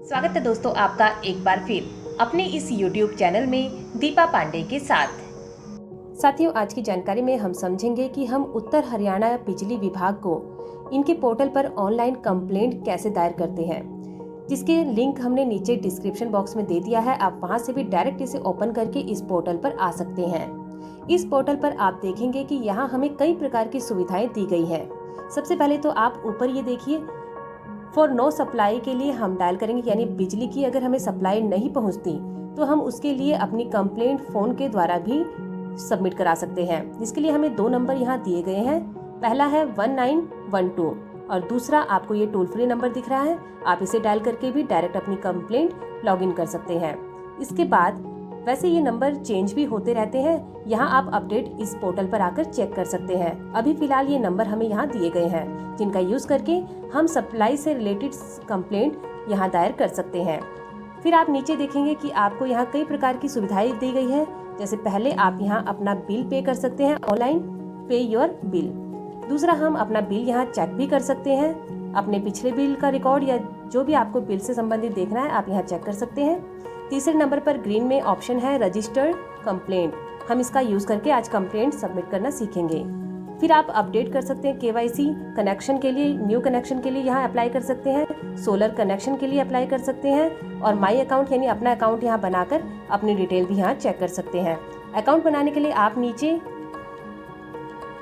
स्वागत है दोस्तों आपका एक बार फिर अपने इस YouTube चैनल में दीपा पांडे के साथ। साथियों, आज की जानकारी में हम समझेंगे कि हम उत्तर हरियाणा बिजली विभाग को इनके पोर्टल पर ऑनलाइन कंप्लेंट कैसे दायर करते हैं, जिसके लिंक हमने नीचे डिस्क्रिप्शन बॉक्स में दे दिया है। आप वहां से भी डायरेक्ट इसे ओपन करके इस पोर्टल पर आ सकते हैं। इस पोर्टल पर आप देखेंगे कि यहाँ हमें कई प्रकार की सुविधाएं दी गई हैं। सबसे पहले तो आप ऊपर ये देखिए, फॉर नो सप्लाई के लिए हम डायल करेंगे, यानी बिजली की अगर हमें सप्लाई नहीं पहुंचती तो हम उसके लिए अपनी कंप्लेंट फोन के द्वारा भी सबमिट करा सकते हैं, जिसके लिए हमें 2 नंबर यहाँ दिए गए हैं। पहला है 1912 और दूसरा आपको ये टोल फ्री नंबर दिख रहा है। आप इसे डायल करके भी डायरेक्ट अपनी कंप्लेंट लॉगिन कर सकते हैं। इसके बाद वैसे ये नंबर चेंज भी होते रहते हैं, यहाँ आप अपडेट इस पोर्टल पर आकर चेक कर सकते हैं। अभी फिलहाल ये नंबर हमें यहाँ दिए गए हैं, जिनका यूज करके हम सप्लाई से रिलेटेड कंप्लेंट यहाँ दायर कर सकते हैं। फिर आप नीचे देखेंगे कि आपको यहाँ कई प्रकार की सुविधाएं दी गई है। जैसे पहले आप यहाँ अपना बिल पे कर सकते हैं, ऑनलाइन पे योर बिल। दूसरा, हम अपना बिल यहाँ चेक भी कर सकते हैं। अपने पिछले बिल का रिकॉर्ड या जो भी आपको बिल से संबंधित देखना है आप यहाँ चेक कर सकते हैं। तीसरे नंबर पर ग्रीन में ऑप्शन है रजिस्टर्ड कंप्लेंट। हम इसका यूज करके आज कंप्लेंट सबमिट करना सीखेंगे। फिर आप अपडेट कर सकते हैं केवाईसी कनेक्शन के लिए, न्यू कनेक्शन के लिए यहाँ अप्लाई कर सकते हैं, सोलर कनेक्शन के लिए अप्लाई कर सकते हैं और माई अकाउंट यानी अपना अकाउंट यहाँ बनाकर अपनी डिटेल भी यहाँ चेक कर सकते हैं। अकाउंट बनाने के लिए आप नीचे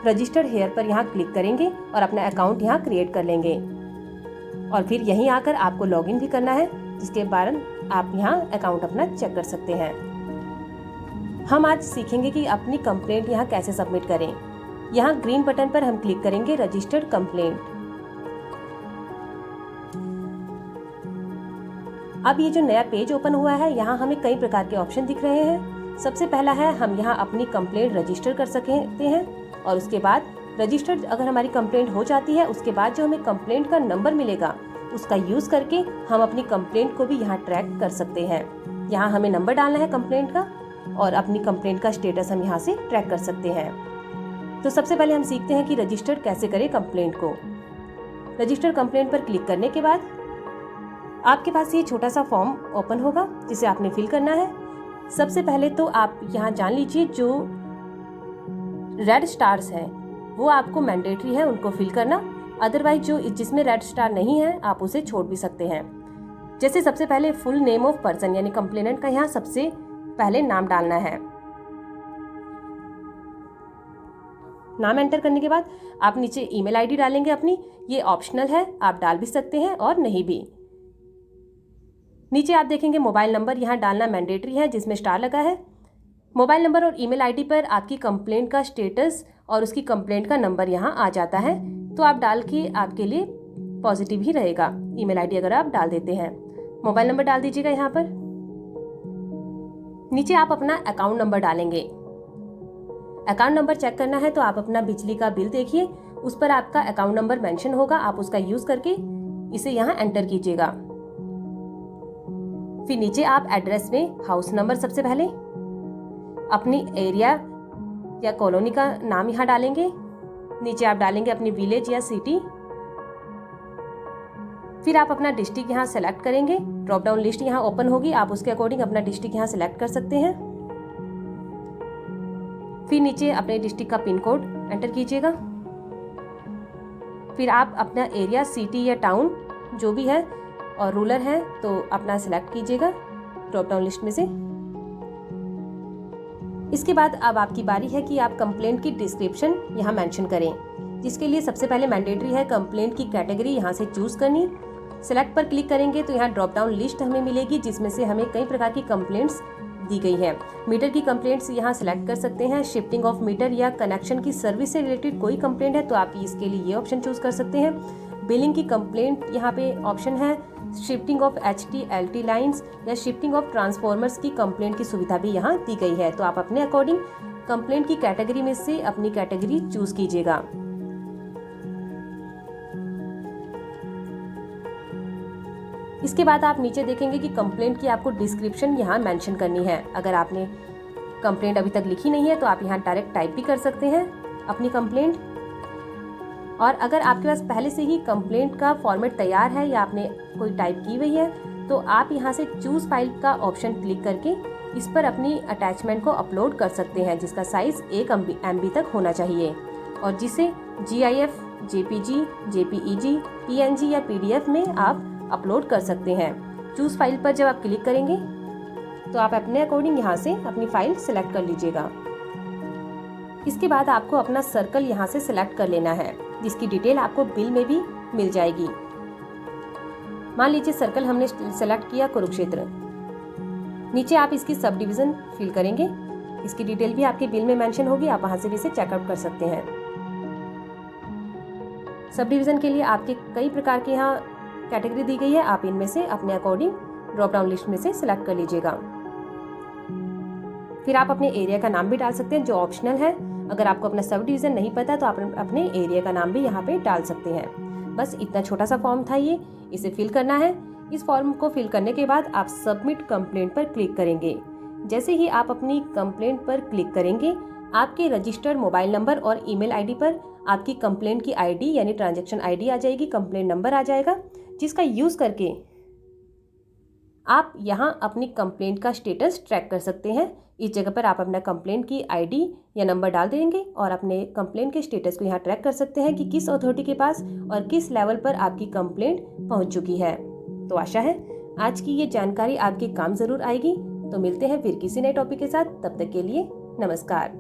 रजिस्टर्ड हेयर पर यहाँ क्लिक करेंगे और अपना अकाउंट यहाँ क्रिएट कर लेंगे और फिर यहीं आकर आपको लॉगिन भी करना है, जिसके कारण आप यहाँ अकाउंट अपना चेक कर सकते हैं। हम आज सीखेंगे कि अपनी कंप्लेंट यहाँ कैसे सबमिट करें। यहाँ ग्रीन बटन पर हम क्लिक करेंगे रजिस्टर्ड कंप्लेंट। अब ये जो नया पेज ओपन हुआ है, यहाँ हमें कई प्रकार के ऑप्शन दिख रहे हैं। सबसे पहला है हम यहाँ अपनी कंप्लेंट रजिस्टर कर सकते हैं और उसके बाद रजिस्टर्ड अगर हमारी कंप्लेंट हो जाती है, उसके बाद जो हमें कंप्लेंट का नंबर मिलेगा उसका यूज करके हम अपनी कंप्लेंट को भी यहाँ ट्रैक कर सकते हैं। यहाँ हमें नंबर डालना है कंप्लेंट का और अपनी कंप्लेंट का स्टेटस हम यहाँ से ट्रैक कर सकते हैं। तो सबसे पहले हम सीखते हैं कि रजिस्टर्ड कैसे करें कंप्लेंट को। रजिस्टर्ड कंप्लेंट पर क्लिक करने के बाद आपके पास ये छोटा सा फॉर्म ओपन होगा, जिसे आपने फिल करना है। सबसे पहले तो आप यहाँ जान लीजिए, जो रेड स्टार्स हैं वो आपको मैंडेटरी है उनको फिल करना। अदरवाइज जो जिसमें रेड स्टार नहीं है आप उसे छोड़ भी सकते हैं। जैसे सबसे पहले फुल नेम ऑफ पर्सन यानी कंप्लेनेंट का यहाँ सबसे पहले नाम डालना है। नाम एंटर करने के बाद आप नीचे ईमेल आईडी डालेंगे अपनी। ये ऑप्शनल है, आप डाल भी सकते हैं और नहीं भी। नीचे आप देखेंगे मोबाइल नंबर यहाँ डालना मैंडेटरी है, जिसमें स्टार लगा है। मोबाइल नंबर और ईमेल आईडी पर आपकी कंप्लेंट का स्टेटस और उसकी कंप्लेंट का नंबर यहाँ आ जाता है, तो आप डाल के आपके लिए पॉजिटिव ही रहेगा। ईमेल आईडी अगर आप डाल देते हैं, मोबाइल नंबर डाल दीजिएगा यहाँ पर। नीचे आप अपना अकाउंट नंबर डालेंगे। अकाउंट नंबर चेक करना है तो आप अपना बिजली का बिल देखिए, उस पर आपका अकाउंट नंबर मेंशन होगा। आप उसका यूज करके इसे यहाँ एंटर कीजिएगा। फिर नीचे आप एड्रेस में हाउस नंबर सबसे पहले, अपनी एरिया या कॉलोनी का नाम यहाँ डालेंगे। नीचे आप डालेंगे अपनी विलेज या सिटी। फिर आप अपना डिस्ट्रिक्ट यहाँ सेलेक्ट करेंगे। ड्रॉप डाउन लिस्ट यहाँ ओपन होगी, आप उसके अकॉर्डिंग अपना डिस्ट्रिक्ट यहाँ सेलेक्ट कर सकते हैं। फिर नीचे अपने डिस्ट्रिक्ट का पिन कोड एंटर कीजिएगा। फिर आप अपना एरिया, सिटी या टाउन जो भी है और रूरल है तो अपना सेलेक्ट कीजिएगा ड्रॉप डाउन लिस्ट में से। इसके बाद अब आपकी बारी है कि आप कंप्लेंट की डिस्क्रिप्शन यहाँ मेंशन करें, जिसके लिए सबसे पहले मैंडेटरी है कंप्लेंट की कैटेगरी यहाँ से चूज करनी। सेलेक्ट पर क्लिक करेंगे तो यहाँ ड्रॉप डाउन लिस्ट हमें मिलेगी, जिसमें से हमें कई प्रकार की कंप्लेंट्स दी गई है। मीटर की कंप्लेंट्स यहाँ सेलेक्ट कर सकते हैं। शिफ्टिंग ऑफ मीटर या कनेक्शन की सर्विस से रिलेटेड कोई कंप्लेंट है तो आप इसके लिए ये ऑप्शन चूज कर सकते हैं। बिलिंग की कंप्लेंट यहाँ पे ऑप्शन है। Shifting of HT LT lines या शिफ्टिंग ऑफ ट्रांसफॉर्मर्स की कंप्लेंट की सुविधा भी यहाँ दी गई है, तो आप अपने अकॉर्डिंग कंप्लेंट की कैटेगरी में से अपनी कैटेगरी चूज कीजिएगा। इसके बाद आप नीचे देखेंगे कि कंप्लेंट की आपको डिस्क्रिप्शन यहाँ मेंशन करनी है। अगर आपने कंप्लेंट अभी तक लिखी नहीं है तो आप यहाँ डायरेक्ट टाइप भी कर सकते हैं अपनी कंप्लेंट। और अगर आपके पास पहले से ही कंप्लेंट का फॉर्मेट तैयार है या आपने कोई टाइप की हुई है तो आप यहाँ से चूज़ फाइल का ऑप्शन क्लिक करके इस पर अपनी अटैचमेंट को अपलोड कर सकते हैं, जिसका साइज़ 1 MB तक होना चाहिए और जिसे GIF, JPG, JPEG, PNG या PDF में आप अपलोड कर सकते हैं। चूज़ फाइल पर जब आप क्लिक करेंगे तो आप अपने अकॉर्डिंग यहाँ से अपनी फाइल सिलेक्ट कर लीजिएगा। इसके बाद आपको अपना सर्कल यहाँ से सिलेक्ट कर लेना है, जिसकी डिटेल आपको बिल में भी मिल जाएगी। मान लीजिए सर्कल हमने सेलेक्ट किया कुरुक्षेत्र। नीचे आप इसकी सब डिवीज़न फिल करेंगे, इसकी डिटेल भी आपके बिल में मेंशन होगी, आप वहाँ से भी इसे चेकआउट कर सकते हैं। सब डिवीज़न के लिए आपके कई प्रकार के यहाँ कैटेगरी दी गई है, आप इनमें से अपने अकॉर्डिंग ड्रॉप डाउन लिस्ट में से सिलेक्ट कर लीजिएगा। फिर आप अपने एरिया का नाम भी डाल सकते हैं, जो ऑप्शनल है। अगर आपको अपना सब डिवीज़न नहीं पता तो आप अपने एरिया का नाम भी यहाँ पे डाल सकते हैं। बस इतना छोटा सा फॉर्म था ये, इसे फिल करना है। इस फॉर्म को फिल करने के बाद आप सबमिट कंप्लेंट पर क्लिक करेंगे। जैसे ही आप अपनी कंप्लेंट पर क्लिक करेंगे, आपके रजिस्टर्ड मोबाइल नंबर और ईमेल आईडी पर आपकी कंप्लेंट की आईडी यानी ट्रांजैक्शन आईडी आ जाएगी, कंप्लेंट नंबर आ जाएगा, जिसका यूज़ करके आप यहाँ अपनी कंप्लेंट का स्टेटस ट्रैक कर सकते हैं। इस जगह पर आप अपना कंप्लेंट की आईडी या नंबर डाल देंगे और अपने कंप्लेंट के स्टेटस को यहाँ ट्रैक कर सकते हैं कि किस अथॉरिटी के पास और किस लेवल पर आपकी कंप्लेंट पहुँच चुकी है। तो आशा है आज की ये जानकारी आपके काम ज़रूर आएगी। तो मिलते हैं फिर किसी नए टॉपिक के साथ, तब तक के लिए नमस्कार।